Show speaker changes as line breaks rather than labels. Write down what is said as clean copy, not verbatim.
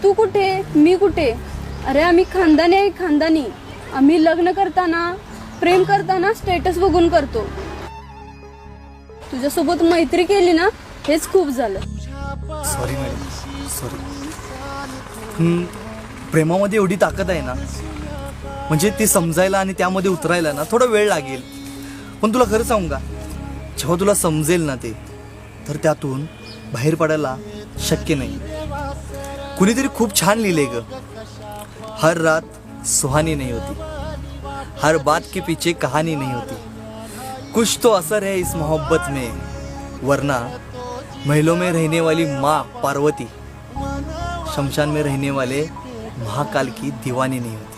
तू कुठे मी कुठे? अरे आम्ही खानदानी आहे, खानदानी. आम्ही लग्न करताना प्रेम करताना स्टेटस बघून करतो. तुझ्यासोबत मैत्री केली ना, हेच खूप झालं.
Sorry madam, sorry. प्रेमामध्ये एवढी ताकद आहे ना, म्हणजे ती समजायला आणि त्यामध्ये उतरायला ना थोडा वेळ लागेल. पण तुला खरं सांगू का, जेव्हा तुला समजेल ना ते, तर त्यातून बाहेर पडायला शक्य नाही. कुणीतरी खूप छान लिहिले ग, हर रात सुहानी नहीं होती, हर बात के पीछे कहानी नहीं होती, कुछ तो असर है इस मोहब्बत में, वरना महलों में रहने वाली माँ पार्वती शमशान में रहने वाले महाकाल की दीवानी नहीं होती.